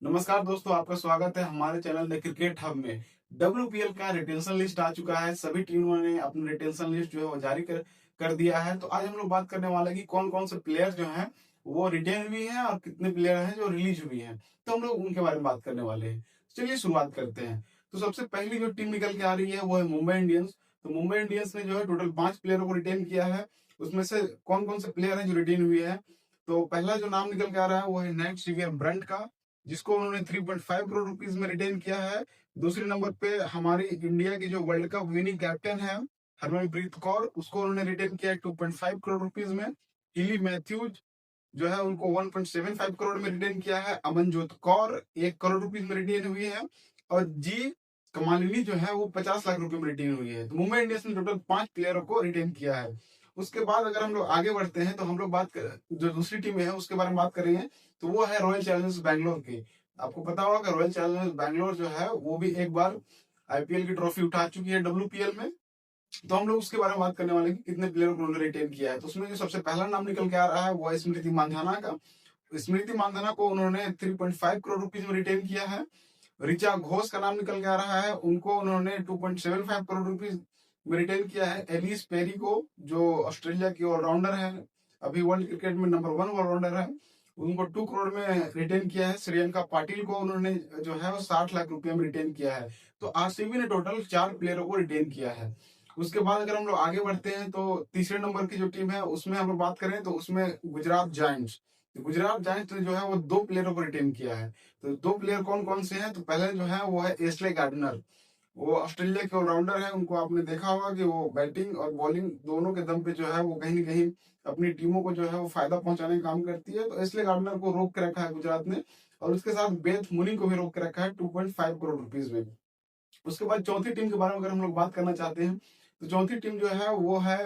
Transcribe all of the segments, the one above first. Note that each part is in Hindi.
नमस्कार दोस्तों, आपका स्वागत है हमारे चैनल द क्रिकेट हब में। डब्ल्यूपीएल का रिटेंशन लिस्ट आ चुका है। सभी टीमों ने अपनी रिटेंशन लिस्ट जो है वो जारी कर दिया है। तो आज हम लोग बात करने वाले हैं कि कौन कौन से प्लेयर जो हैं वो रिटेन हुई हैं और कितने प्लेयर हैं जो रिलीज हुई हैं। तो हम लोग उनके बारे में बात करने वाले हैं। चलिए शुरुआत करते हैं। तो सबसे पहली जो टीम निकल के आ रही है वो है मुंबई इंडियंस। तो मुंबई इंडियंस ने जो है टोटल 5 प्लेयरों को रिटेन किया है। उसमें से कौन कौन से प्लेयर हैं जो रिटेन हुए हैं। तो पहला जो नाम निकल के आ रहा है वो है नेट सीवियर ब्रंट का, जिसको उन्होंने 3.5 करोड़ रुपीस में रिटेन किया है। दूसरे नंबर पे हमारी इंडिया की जो वर्ल्ड कप विनिंग कैप्टन है हरमनप्रीत कौर, उसको उन्होंने रिटेन किया है 2.5 करोड़ रुपीस में। हिली मैथ्यूज जो है उनको 1.75 करोड़ में रिटेन किया है। अमनजोत कौर 1 करोड़ रुपीस में रिटेन हुई है। और जी कमालिनी जो है वो 50 लाख रुपए में रिटेन हुई है। तो मुंबई इंडियंस ने टोटल 5 प्लेयरों को रिटेन किया है। उसके बाद अगर हम लोग आगे बढ़ते हैं तो हम लोग बात कर जो दूसरी टीम है उसके बारे में बात करेंगे। तो वो है रॉयल चैलेंजर्स बैंगलोर की। आपको पता होगा कि रॉयल चैलेंजर्स बैंगलोर जो है वो भी एक बार आईपीएल की ट्रॉफी उठा चुकी है डब्ल्यूपीएल में। तो हम लोग उसके बारे में बात करने वाले हैं कि कितने प्लेयर को उन्होंने रिटेन किया है। तो उसमें जो सबसे पहला नाम निकल के आ रहा है वो है स्मृति मांधाना का। स्मृति मांधाना को उन्होंने 3.5 करोड़ रुपीज में रिटेन किया है। ऋचा घोष का नाम निकल के आ रहा है, उनको उन्होंने 2.75 करोड़ रुपीज में रिटेन किया है। एलिस पेरी को, जो ऑस्ट्रेलिया की ऑलराउंडर है, अभी वर्ल्ड क्रिकेट में नंबर 1 ऑलराउंडर है, उनको 2 करोड़ में रिटेन किया है। श्रेयंका पाटिल को उन्होंने जो है वो 60 लाख रुपए में रिटेन किया है। तो आरसीबी ने टोटल 4 प्लेयरों को रिटेन किया है। उसके बाद अगर हम लोग आगे बढ़ते हैं तो तीसरे नंबर की जो टीम है उसमें हम लोग बात करें तो उसमें गुजरात जायंट्स। तो गुजरात जायंट्स ने जो है वो 2 प्लेयरों को रिटेन किया है। तो 2 प्लेयर कौन कौन से हैं। तो पहले जो है वो है एस्ले गार्डनर। वो ऑस्ट्रेलिया के ऑलराउंडर है। उनको आपने देखा होगा कि वो बैटिंग और बॉलिंग दोनों के दम पे जो है वो कहीं ना कहीं अपनी टीमों को जो है वो फायदा पहुंचाने का काम करती है। तो एस्ले गार्डनर को रोक के रखा है गुजरात ने। और उसके साथ बेथ मुनी को भी रोक के रखा है 2.5 करोड़ रुपीज में। उसके बाद चौथी टीम के बारे में अगर हम लोग बात करना चाहते हैं तो चौथी टीम जो है वो है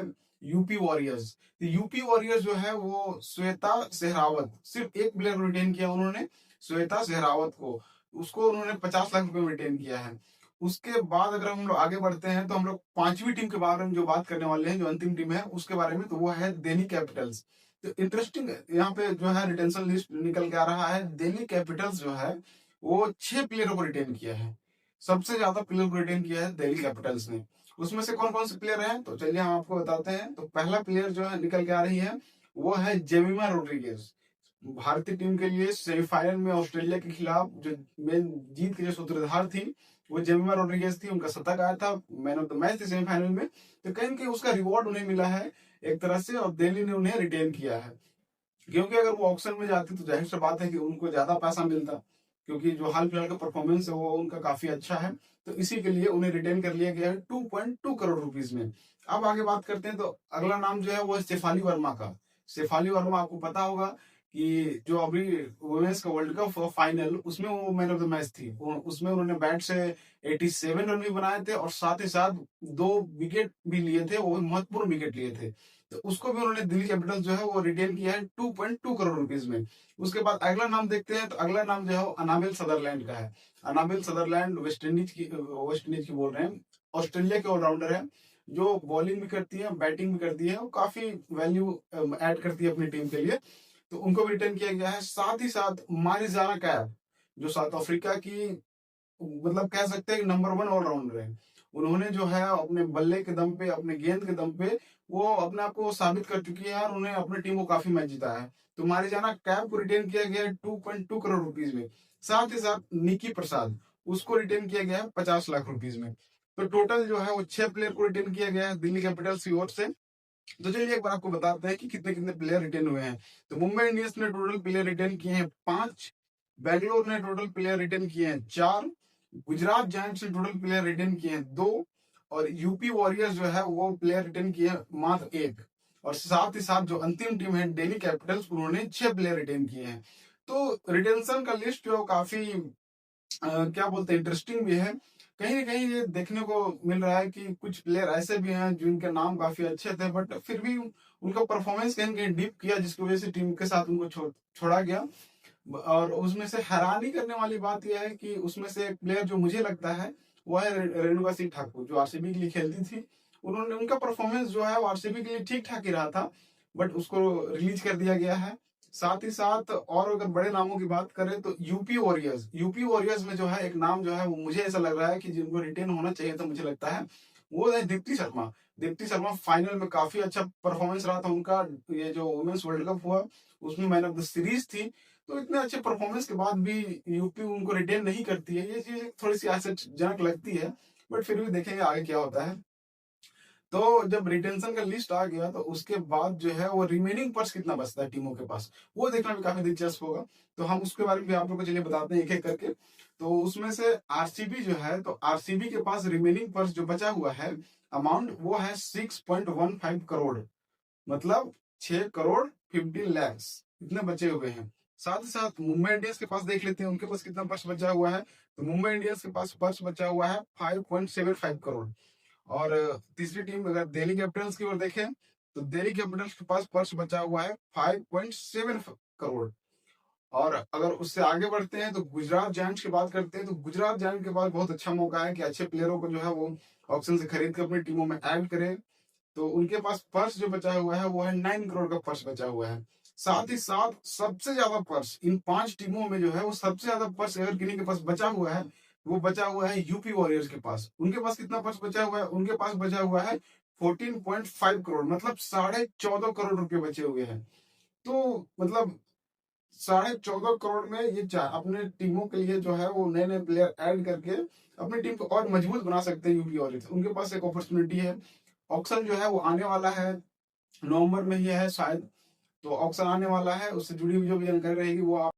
यूपी वॉरियर्स। तो यूपी वॉरियर्स जो है वो श्वेता सहरावत, सिर्फ एक प्लेयर को रिटेन किया उन्होंने, श्वेता सहरावत को। उसको उन्होंने 50 लाख रुपए में रिटेन किया है। उसके बाद अगर हम लोग आगे बढ़ते हैं तो हम लोग पांचवी टीम के बारे में जो बात करने वाले हैं, जो अंतिम टीम है उसके बारे में, तो वो है दिल्ली कैपिटल्स। तो इंटरेस्टिंग यहाँ पे जो है रिटेंशन लिस्ट निकल के आ रहा है। दिल्ली कैपिटल्स जो है वो 6 प्लेयरों को रिटेन किया है। सबसे ज्यादा प्लेयर को रिटेन किया है दिल्ली कैपिटल्स ने। उसमें से कौन कौन से प्लेयर हैं तो चलिए हम आपको बताते हैं। तो पहला प्लेयर जो है निकल के आ रही है वो है जेमिमा रोड्रिगेज। भारतीय टीम के लिए सेमीफाइनल में ऑस्ट्रेलिया के खिलाफ जो मेन जीत की जो सूत्रधार थी वो जेमिमा रोड्रिगेज थी। उनका शतक आया था, मैन ऑफ द मैच थी सेमीफाइनल में। तो कहीं ना कहीं उसका रिवॉर्ड उन्हें मिला है एक तरह से, और दिल्ली ने उन्हें रिटेन किया है। क्योंकि अगर वो ऑक्शन में जाती तो जाहिर सी बात है कि उनको ज्यादा पैसा मिलता, क्योंकि जो हाल फिलहाल का परफॉर्मेंस है वो उनका काफी अच्छा है। तो इसी के लिए उन्हें रिटेन कर लिया गया है 2.2 करोड़ रुपीज में। अब आगे बात करते हैं तो अगला नाम जो है वो है शेफाली वर्मा का। शेफाली वर्मा, आपको पता होगा कि जो अभी वुमेन्स का वर्ल्ड कप फाइनल उसमें वो मैन ऑफ द मैच थी। उसमें उन्होंने बैट से 87 रन भी बनाए थे और साथ ही साथ 2 विकेट भी लिए थे, वो महत्वपूर्ण विकेट लिए थे। तो उसको भी उन्होंने दिल्ली कैपिटल्स जो है वो रिटेन किया है 2.2 करोड़ रुपीज में। उसके बाद अगला नाम देखते हैं तो अगला नाम जो है वो अनाबिल सदरलैंड का है। अनाबिल सदरलैंड वेस्ट इंडीज की बोल रहे हैं, ऑस्ट्रेलिया के ऑलराउंडर है, जो बॉलिंग भी करती है बैटिंग भी करती है, वो काफी वैल्यू ऐड करती है अपनी टीम के लिए। तो उनको भी रिटेन किया गया है। साथ ही साथ मारिजाना कैप, जो साउथ अफ्रीका की मतलब कह सकते हैं नंबर 1 ऑलराउंडर है। उन्होंने जो है अपने बल्ले के दम पे, अपने गेंद के दम पे वो अपने आप को साबित कर चुकी है और उन्हें अपनी टीम को काफी मैच जिताया है। तो मारिजाना कैप को रिटेन किया गया है 2.2 करोड़ रुपीज में। साथ ही साथ निकी प्रसाद, उसको रिटेन किया गया है 50 लाख रुपीज में। तो टोटल जो है वो 6 प्लेयर को रिटेन किया गया है दिल्ली कैपिटल्स की ओर से। तो चलिए एक बार आपको बताते हैं कि कितने कितने प्लेयर रिटेन हुए हैं। तो मुंबई इंडियंस ने टोटल प्लेयर रिटेन किए हैं 5, बेंगलोर ने टोटल प्लेयर रिटेन किए हैं 4, गुजरात जायंट्स ने टोटल प्लेयर रिटेन किए हैं 2, और यूपी वॉरियर्स जो है वो प्लेयर रिटेन किए हैं मात्र 1। और साथ ही साथ जो अंतिम टीम है दिल्ली कैपिटल्स, उन्होंने 6 प्लेयर रिटेन किए हैं। तो रिटेंशन का लिस्ट जो काफी क्या बोलते हैं इंटरेस्टिंग भी है। कहीं ना कहीं ये देखने को मिल रहा है कि कुछ प्लेयर ऐसे भी हैं जिनके नाम काफी अच्छे थे बट फिर भी उनका परफॉर्मेंस कहीं ना कहीं डिप किया, जिसकी वजह से टीम के साथ उनको छोड़ा गया। और उसमें से हैरानी करने वाली बात यह है कि उसमें से एक प्लेयर जो मुझे लगता है वो है रेणुका सिंह ठाकुर, जो आरसीबी के लिए खेलती थी। उन्होंने उनका परफॉर्मेंस जो है वो आरसीबी के लिए ठीक ठाक ही रहा था, बट उसको रिलीज कर दिया गया है। साथ ही साथ और अगर बड़े नामों की बात करें तो यूपी वॉरियर्स में जो है एक नाम जो है वो मुझे ऐसा लग रहा है कि जिनको रिटेन होना चाहिए, तो मुझे लगता है वो है दीप्ति शर्मा। दीप्ति शर्मा फाइनल में काफी अच्छा परफॉर्मेंस रहा था उनका। ये जो वुमेन्स वर्ल्ड कप हुआ उसमें मैन ऑफ द सीरीज थी। तो इतने अच्छे परफॉर्मेंस के बाद भी यूपी उनको रिटेन नहीं करती है, ये चीज थोड़ी सी आश्चर्यजनक लगती है। बट फिर भी देखेंगे आगे क्या होता है। तो जब रिटेंशन का लिस्ट आ गया तो उसके बाद जो है वो रिमेनिंग पर्स कितना बचता है टीमों के पास, वो देखना भी काफी दिलचस्प होगा। तो हम उसके बारे में भी आप लोग को चलिए बताते हैं एक एक करके। तो उसमें से आरसीबी जो है, तो आरसीबी के पास रिमेनिंग पर्स जो बचा हुआ है अमाउंट, वो है 6.15 करोड़। मतलब 6 करोड़ 50 लाख इतने बचे हुए हैं। साथ ही साथ मुंबई इंडियंस के पास देख लेते हैं उनके पास कितना पर्स बचा हुआ है। तो मुंबई इंडियंस के पास पर्स बचा हुआ है 5.75 करोड़। और तीसरी टीम अगर दिल्ली कैपिटल्स की ओर देखें, तो दिल्ली कैपिटल्स के पास पर्स बचा हुआ है 5.7 करोड़। और अगर उससे आगे बढ़ते हैं तो गुजरात जायंट्स की बात करते हैं, तो गुजरात जायंट के पास बहुत अच्छा मौका है कि अच्छे प्लेयरों को जो है वो ऑप्शन से खरीद कर अपनी टीमों में ऐड करें। तो उनके पास पर्स जो बचा हुआ है वो है 9 करोड़ का पर्स बचा हुआ है। साथ ही साथ सबसे ज्यादा पर्स इन पांच टीमों में जो है वो सबसे ज्यादा पर्स अगर किन्हीं के पास बचा हुआ है, वो बचा हुआ है यूपी वॉरियर्स के पास। उनके पास कितना पर्स बचा हुआ है, उनके पास बचा हुआ है 14.5 करोड़, मतलब 14.5 करोड़ रुपए बचे हुए हैं। तो मतलब 14.5 करोड़ में ये अपने टीमों के लिए जो है वो नए नए प्लेयर ऐड करके अपनी टीम को और मजबूत बना सकते हैं यूपी वॉरियर्स। उनके पास एक अपॉर्चुनिटी है। ऑक्शन जो है वो आने वाला है, नवंबर में ही है शायद। तो ऑक्शन आने वाला है, उससे जुड़ी हुई जो भी जानकारी रहेगी वो